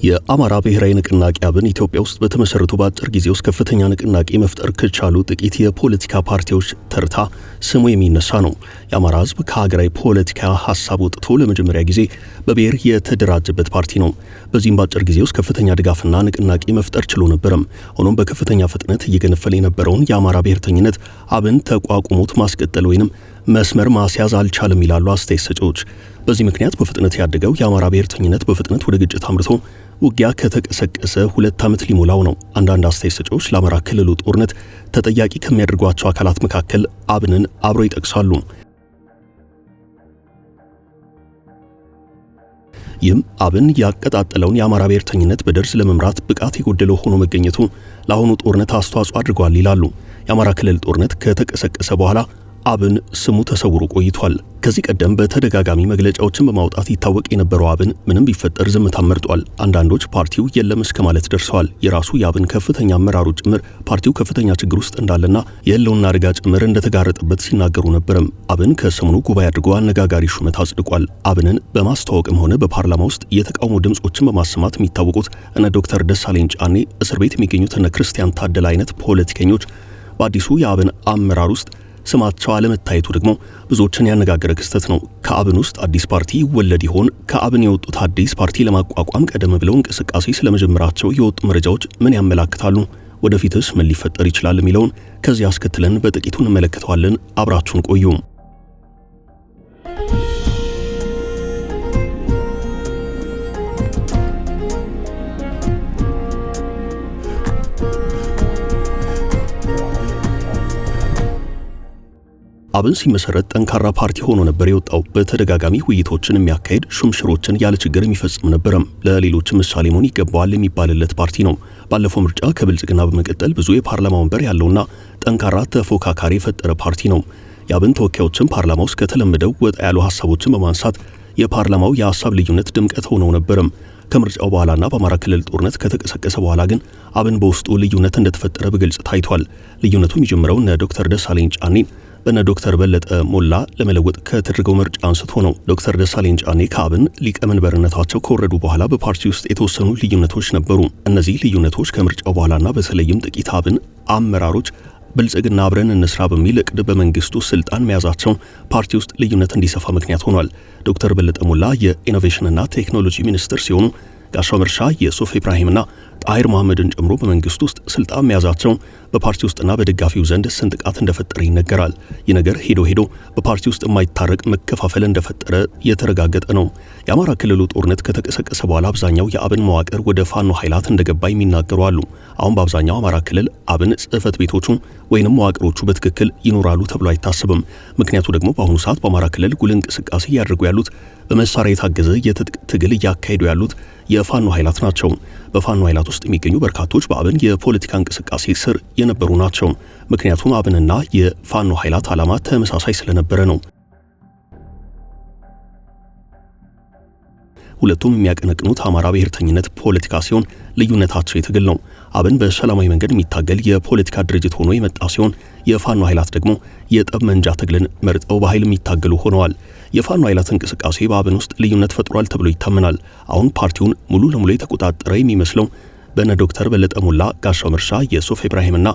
የአማራ ብሔራዊ ንቅናቄ አብን ኢትዮጵያ ውስጥ በተመሰረቱ በአጭር ጊዜ ውስጥ ከፍተኛ ንቅናቄ መፍጠር ከቻሉ ጥቂት የፖለቲካ ፓርቲዎች ተርታ ስሙ የሚነሳ ነው። የአማራ ሕዝብ ከሀገራዊ ፖለቲካ ሀሳብ ወጥቶ ለመጀመሪያ ጊዜ በብሔር የተደራጀበት ፓርቲ ነው። በዚህም በአጭር ጊዜ ውስጥ ከፍተኛ ድጋፍና ንቅናቄ መፍጠር ችሎ ነበረም። ሆኖም በከፍተኛ ፍጥነት እየገነፈለ የነበረውን የአማራ ብሔርተኝነት አብን ተቋቁሞት ማስቀጠል ወይንም መስመር ማስያዝ አልቻለም ይላሉ አስተያየት ሰጪዎች። በዚህ ምክንያት በፍጥነት ያደገው የአማራ ብሔርተኝነት በፍጥነት ወደ ግጭት አምርቶ ውጊያ ከተቀሰቀሰ 2 ዓመት ሊሞላው ነው። አንዳንድ አስተያየት ሰጪዎች ለአማራ ክልሉ ጦርነት ተጠያቂ ከሚያደርጓቸው አካላት መካከል አብንን አብረው ይጠቅሳሉ። ይህም አብን ያቀጣጠለውን የአማራ ብሔርተኝነት በደርስ ለመምራት ብቃት የጎደለው ሆኖ መገኘቱ ለአሁኑ ጦርነት አስተዋጽኦ አድርጓል ይላሉ። የአማራ ክልል ጦርነት ከተቀሰቀሰ በኋላ አብን ስሙ ተሰውሮ ቆይቷል። ከዚህ ቀደም በተደጋጋሚ መግለጫዎችን በማውጣት ይታወቅ የነበረው አብን ምንም ቢፈጠር ዝምታን መርጧል። አንዳንዶች ፓርቲው የለም እስከ ማለት ደርሰዋል። የራሱ የአብን ከፍተኛ አመራሮች ጭምር ፓርቲው ከፍተኛ ችግር ውስጥ እንዳለና የህልውና አደጋ ጭምር እንደተጋረጠበት ሲናገሩ ነበርም። አብን ከሰሞኑ ጉባኤ አድርጎ አነጋጋሪ ሹመት አጽድቋል። አብንን በማስተዋወቅም ሆነ በፓርላማ ውስጥ የተቃውሞ ድምጾችን በማሰማት የሚታወቁት እነ ዶክተር ደሳለኝ ጫኔ፣ እስር ቤት የሚገኙት እነ ክርስቲያን ታደለ አይነት ፖለቲከኞች በአዲሱ የአብን አመራር ውስጥ ስማቸው አለመታየቱ ደግሞ ብዙዎችን ያነጋገረ ክስተት ነው። ከአብን ውስጥ አዲስ ፓርቲ ይወለድ ይሆን? ከአብን የወጡት አዲስ ፓርቲ ለማቋቋም ቀደም ብለው እንቅስቃሴ ስለመጀመራቸው የወጡ መረጃዎች ምን ያመላክታሉ? ወደፊትስ ምን ሊፈጠር ይችላል የሚለውን ከዚህ አስከትለን በጥቂቱ እንመለከተዋለን። አብራችሁን ቆዩ። አብን ሲመሰረት ጠንካራ ፓርቲ ሆኖ ነበር የወጣው። በተደጋጋሚ ውይይቶችን የሚያካሄድ ሹምሽሮችን ያለ ችግር የሚፈጽም ነበርም። ለሌሎች ምሳሌ መሆን ይገባዋል የሚባልለት ፓርቲ ነው። ባለፈው ምርጫ ከብልጽግና በመቀጠል ብዙ የፓርላማ ወንበር ያለውና ጠንካራ ተፎካካሪ የፈጠረ ፓርቲ ነው። የአብን ተወካዮችን ፓርላማ ውስጥ ከተለመደው ወጣ ያሉ ሀሳቦችን በማንሳት የፓርላማው የሀሳብ ልዩነት ድምቀት ሆነው ነበርም። ከምርጫው በኋላና በአማራ ክልል ጦርነት ከተቀሰቀሰ በኋላ ግን አብን በውስጡ ልዩነት እንደተፈጠረ በግልጽ ታይቷል። ልዩነቱ የሚጀምረው እነ ዶክተር ደሳለኝ ጫኔን በነ ዶክተር በለጠ ሞላ ለመለወጥ ከተደረገው ምርጫ አንስቶ ነው። ዶክተር ደሳለኝ ጫኔ ከአብን ሊቀመንበርነታቸው ከወረዱ በኋላ በፓርቲ ውስጥ የተወሰኑ ልዩነቶች ነበሩ። እነዚህ ልዩነቶች ከምርጫው በኋላና በተለይም ጥቂት አብን አመራሮች ብልጽግና አብረን እንስራ በሚል እቅድ በመንግስቱ ስልጣን መያዛቸው ፓርቲ ውስጥ ልዩነት እንዲሰፋ ምክንያት ሆኗል። ዶክተር በለጠ ሞላ የኢኖቬሽንና ቴክኖሎጂ ሚኒስትር ሲሆኑ ጋሻው መርሻ የሶፍ ኢብራሂምና ጣሂር መሐመድን ጨምሮ በመንግስት ውስጥ ስልጣን መያዛቸው በፓርቲ ውስጥና በደጋፊው ዘንድ ስንጥቃት እንደፈጠረ ይነገራል። ይህ ነገር ሄዶ በፓርቲ ውስጥ የማይታረቅ መከፋፈል እንደፈጠረ የተረጋገጠ ነው። የአማራ ክልሉ ጦርነት ከተቀሰቀሰ በኋላ አብዛኛው የአብን መዋቅር ወደ ፋኖ ኃይላት እንደገባ የሚናገሩ አሉ። አሁን በአብዛኛው አማራ ክልል አብን ጽህፈት ቤቶቹ ወይንም መዋቅሮቹ በትክክል ይኖራሉ ተብሎ አይታሰብም። ምክንያቱ ደግሞ በአሁኑ ሰዓት በአማራ ክልል ጉልህ እንቅስቃሴ እያደረጉ ያሉት በመሳሪያ የታገዘ የትጥቅ ትግል እያካሄዱ ያሉት የፋኖ ኃይላት ናቸው። በፋኖ ኃይላት ውስጥ የሚገኙ በርካቶች በአብን የፖለቲካ እንቅስቃሴ ስር የነበሩ ናቸው። ምክንያቱም አብንና የፋኖ ኃይላት ዓላማ ተመሳሳይ ስለነበረ ነው። ሁለቱም የሚያቀነቅኑት አማራ ብሔርተኝነት ፖለቲካ ሲሆን ልዩነታቸው የትግል ነው። አብን በሰላማዊ መንገድ የሚታገል የፖለቲካ ድርጅት ሆኖ የመጣ ሲሆን የፋኖ ኃይላት ደግሞ የጠብ መንጃ ትግልን መርጠው በኃይል የሚታገሉ ሆነዋል። የፋኖ ኃይላት እንቅስቃሴ በአብን ውስጥ ልዩነት ፈጥሯል ተብሎ ይታመናል። አሁን ፓርቲውን ሙሉ ለሙሉ የተቆጣጠረ የሚመስለው በነ ዶክተር በለጠ ሞላ፣ ጋሻው መርሻ፣ የሶፍ ኢብራሂምና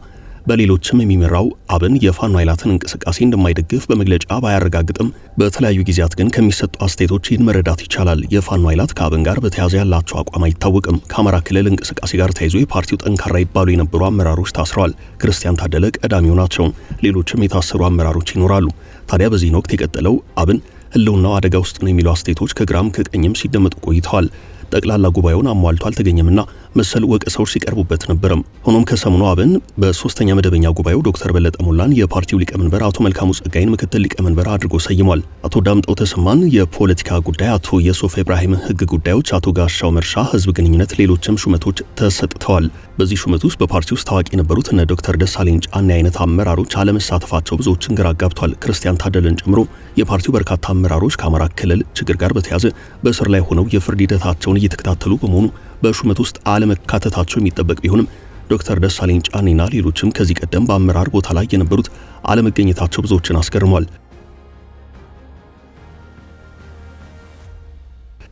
በሌሎችም የሚመራው አብን የፋኖ ኃይላትን እንቅስቃሴ እንደማይደግፍ በመግለጫ ባያረጋግጥም በተለያዩ ጊዜያት ግን ከሚሰጡ አስተያየቶች ይህን መረዳት ይቻላል። የፋኖ ኃይላት ከአብን ጋር በተያያዘ ያላቸው አቋም አይታወቅም። ከአማራ ክልል እንቅስቃሴ ጋር ተያይዞ የፓርቲው ጠንካራ ይባሉ የነበሩ አመራሮች ታስረዋል። ክርስቲያን ታደለ ቀዳሚው ናቸው። ሌሎችም የታሰሩ አመራሮች ይኖራሉ። ታዲያ በዚህን ወቅት የቀጠለው አብን ህልውናው አደጋ ውስጥ ነው የሚሉ አስተያየቶች ከግራም ከቀኝም ሲደመጡ ቆይተዋል። ጠቅላላ ጉባኤውን አሟልቶ አልተገኘምና መሰል ወቀሳዎች ሲቀርቡበት ነበርም። ሆኖም ከሰሞኑ አብን በ3ኛ መደበኛ ጉባኤው ዶክተር በለጠ ሞላን የፓርቲው ሊቀመንበር፣ አቶ መልካሙ ጸጋይን ምክትል ሊቀመንበር አድርጎ ሰይሟል። አቶ ዳምጠው ተሰማን የፖለቲካ ጉዳይ፣ አቶ የሶፍ ኢብራሂም ህግ ጉዳዮች፣ አቶ ጋሻው መርሻ ህዝብ ግንኙነት፣ ሌሎችም ሹመቶች ተሰጥተዋል። በዚህ ሹመት ውስጥ በፓርቲ ውስጥ ታዋቂ የነበሩት እነ ዶክተር ደሳለኝ ጫኔ አይነት አመራሮች አለመሳተፋቸው ብዙዎችን ግራ አጋብቷል። ክርስቲያን ታደለን ጨምሮ የፓርቲው በርካታ አመራሮች ከአማራ ክልል ችግር ጋር በተያያዘ በእስር ላይ ሆነው የፍርድ ሂደታቸውን እየተከታተሉ በመሆኑ በሹመት ውስጥ አለመካተታቸው የሚጠበቅ ቢሆንም ዶክተር ደሳለኝ ጫኔና ሌሎችም ከዚህ ቀደም በአመራር ቦታ ላይ የነበሩት አለመገኘታቸው ብዙዎችን አስገርሟል።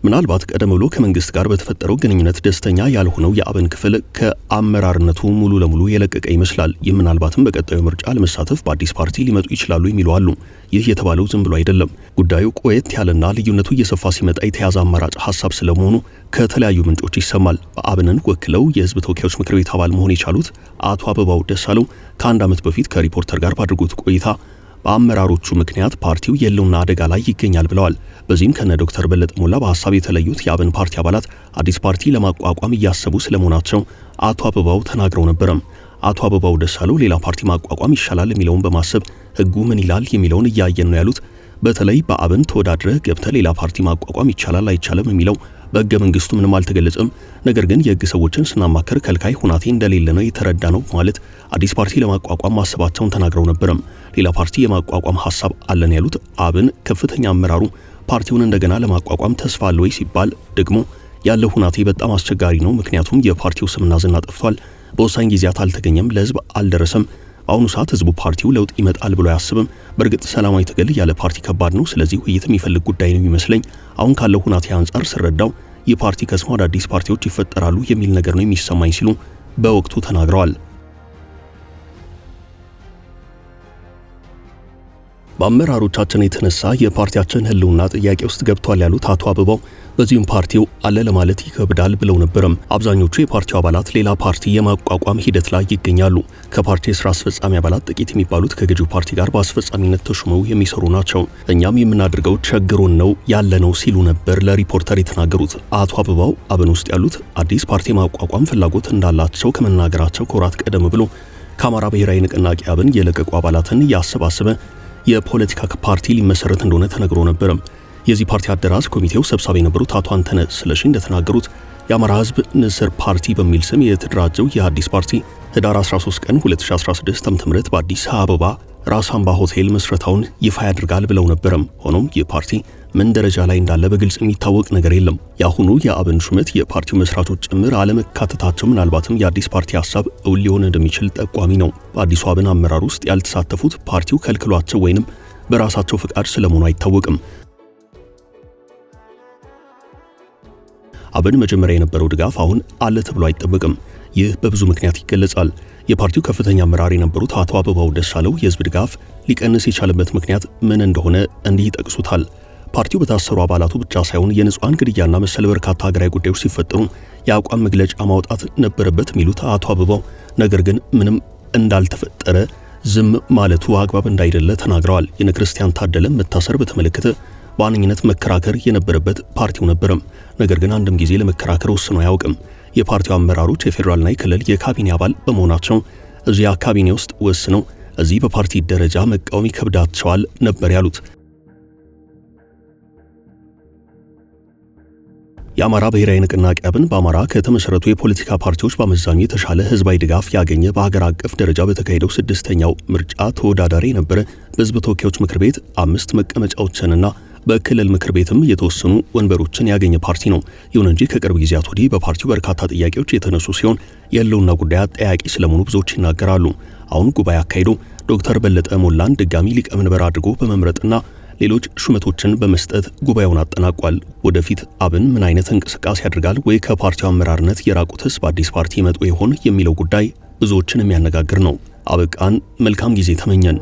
ምናልባት ቀደም ብሎ ከመንግስት ጋር በተፈጠረው ግንኙነት ደስተኛ ያልሆነው የአብን ክፍል ከአመራርነቱ ሙሉ ለሙሉ የለቀቀ ይመስላል። ይህ ምናልባትም በቀጣዩ ምርጫ ለመሳተፍ በአዲስ ፓርቲ ሊመጡ ይችላሉ የሚሉ አሉ። ይህ የተባለው ዝም ብሎ አይደለም። ጉዳዩ ቆየት ያለና ልዩነቱ እየሰፋ ሲመጣ የተያዘ አማራጭ ሐሳብ ስለመሆኑ ከተለያዩ ምንጮች ይሰማል። በአብንን ወክለው የህዝብ ተወካዮች ምክር ቤት አባል መሆን የቻሉት አቶ አበባው ደሳለው ከአንድ ዓመት በፊት ከሪፖርተር ጋር ባድርጉት ቆይታ በአመራሮቹ ምክንያት ፓርቲው የህልውና አደጋ ላይ ይገኛል ብለዋል። በዚህም ከነ ዶክተር በለጠ ሞላ በሐሳብ የተለዩት የአብን ፓርቲ አባላት አዲስ ፓርቲ ለማቋቋም እያሰቡ ስለመሆናቸው አቶ አበባው ተናግረው ነበረም። አቶ አበባው ደሳለው ሌላ ፓርቲ ማቋቋም ይሻላል የሚለውን በማሰብ ህጉ ምን ይላል የሚለውን እያየን ነው ያሉት። በተለይ በአብን ተወዳድረህ ገብተህ ሌላ ፓርቲ ማቋቋም ይቻላል አይቻልም የሚለው በህገ መንግስቱ ምንም አልተገለጸም። ነገር ግን የህግ ሰዎችን ስናማከር ከልካይ ሁናቴ እንደሌለ ነው የተረዳ ነው ማለት አዲስ ፓርቲ ለማቋቋም ማሰባቸውን ተናግረው ነበረም። ሌላ ፓርቲ የማቋቋም ሐሳብ አለን ያሉት አብን ከፍተኛ አመራሩ ፓርቲውን እንደገና ለማቋቋም ተስፋ አለ ወይ ሲባል ደግሞ ያለው ሁናቴ በጣም አስቸጋሪ ነው። ምክንያቱም የፓርቲው ስምና ዝና ጠፍቷል። በወሳኝ ጊዜያት አልተገኘም፣ ለህዝብ አልደረሰም። በአሁኑ ሰዓት ህዝቡ ፓርቲው ለውጥ ይመጣል ብሎ አያስብም። በእርግጥ ሰላማዊ ትግል ያለ ፓርቲ ከባድ ነው። ስለዚህ ውይይት የሚፈልግ ጉዳይ ነው የሚመስለኝ። አሁን ካለው ሁናቴ አንጻር ስረዳው ይህ ፓርቲ ከስሞ አዳዲስ ፓርቲዎች ይፈጠራሉ የሚል ነገር ነው የሚሰማኝ ሲሉ በወቅቱ ተናግረዋል። በአመራሮቻችን የተነሳ የፓርቲያችን ህልውና ጥያቄ ውስጥ ገብቷል ያሉት አቶ አበባው በዚህም ፓርቲው አለ ለማለት ይከብዳል ብለው ነበርም። አብዛኞቹ የፓርቲው አባላት ሌላ ፓርቲ የማቋቋም ሂደት ላይ ይገኛሉ። ከፓርቲ የሥራ አስፈጻሚ አባላት ጥቂት የሚባሉት ከገዢው ፓርቲ ጋር በአስፈጻሚነት ተሹመው የሚሰሩ ናቸው። እኛም የምናደርገው ቸግሮን ነው ያለነው ሲሉ ነበር ለሪፖርተር የተናገሩት። አቶ አበባው አብን ውስጥ ያሉት አዲስ ፓርቲ ማቋቋም ፍላጎት እንዳላቸው ከመናገራቸው ከወራት ቀደም ብሎ ከአማራ ብሔራዊ ንቅናቄ አብን የለቀቁ አባላትን ያሰባሰበ የፖለቲካ ፓርቲ ሊመሰረት እንደሆነ ተነግሮ ነበርም። የዚህ ፓርቲ አደራጅ ኮሚቴው ሰብሳቢ የነበሩት አቶ አንተነህ ስለሺ እንደተናገሩት የአማራ ህዝብ ንስር ፓርቲ በሚል ስም የተደራጀው የአዲስ ፓርቲ ህዳር 13 ቀን 2016 ዓ.ም በአዲስ አበባ ራስ አምባ ሆቴል መስረታውን ይፋ ያደርጋል ብለው ነበርም። ሆኖም የፓርቲ ምን ደረጃ ላይ እንዳለ በግልጽ የሚታወቅ ነገር የለም። የአሁኑ የአብን ሹመት የፓርቲው መስራቾች ጭምር አለመካተታቸው ምናልባትም የአዲስ ፓርቲ ሐሳብ እውን ሊሆን እንደሚችል ጠቋሚ ነው። በአዲሱ አብን አመራር ውስጥ ያልተሳተፉት ፓርቲው ከልክሏቸው ወይንም በራሳቸው ፍቃድ ስለመሆኑ አይታወቅም። አብን መጀመሪያ የነበረው ድጋፍ አሁን አለ ተብሎ አይጠበቅም። ይህ በብዙ ምክንያት ይገለጻል። የፓርቲው ከፍተኛ አመራር የነበሩት አቶ አበባው ደሳለው የህዝብ ድጋፍ ሊቀንስ የቻለበት ምክንያት ምን እንደሆነ እንዲህ ይጠቅሱታል። ፓርቲው በታሰሩ አባላቱ ብቻ ሳይሆን የንጹሃን ግድያና መሰል በርካታ ሀገራዊ ጉዳዮች ሲፈጠሩ የአቋም መግለጫ ማውጣት ነበረበት የሚሉት አቶ አበባው ነገር ግን ምንም እንዳልተፈጠረ ዝም ማለቱ አግባብ እንዳይደለ ተናግረዋል። የነክርስቲያን ታደለ መታሰር በተመለከተ በዋነኝነት መከራከር የነበረበት ፓርቲው ነበርም። ነገር ግን አንድም ጊዜ ለመከራከር ወስኖ አያውቅም። የፓርቲው አመራሮች የፌዴራልና የክልል የካቢኔ አባል በመሆናቸው እዚያ ካቢኔ ውስጥ ወስነው እዚህ በፓርቲ ደረጃ መቃወም ይከብዳቸዋል ነበር ያሉት። የአማራ ብሔራዊ ንቅናቄ አብን በአማራ ከተመሰረቱ የፖለቲካ ፓርቲዎች በአመዛኙ የተሻለ ህዝባዊ ድጋፍ ያገኘ በሀገር አቀፍ ደረጃ በተካሄደው 6ኛው ምርጫ ተወዳዳሪ የነበረ በህዝብ ተወካዮች ምክር ቤት 5 መቀመጫዎችንና በክልል ምክር ቤትም የተወሰኑ ወንበሮችን ያገኘ ፓርቲ ነው። ይሁን እንጂ ከቅርብ ጊዜያት ወዲህ በፓርቲው በርካታ ጥያቄዎች የተነሱ ሲሆን የህልውና ጉዳይ አጠያቂ ስለመሆኑ ብዙዎች ይናገራሉ። አሁን ጉባኤ አካሂዶ ዶክተር በለጠ ሞላን ድጋሚ ሊቀመንበር አድርጎ በመምረጥና ሌሎች ሹመቶችን በመስጠት ጉባኤውን አጠናቋል። ወደፊት አብን ምን አይነት እንቅስቃሴ ያደርጋል ወይ ከፓርቲው አመራርነት የራቁትስ በአዲስ ፓርቲ ይመጡ ይሆን የሚለው ጉዳይ ብዙዎችን የሚያነጋግር ነው። አበቃን። መልካም ጊዜ ተመኘን።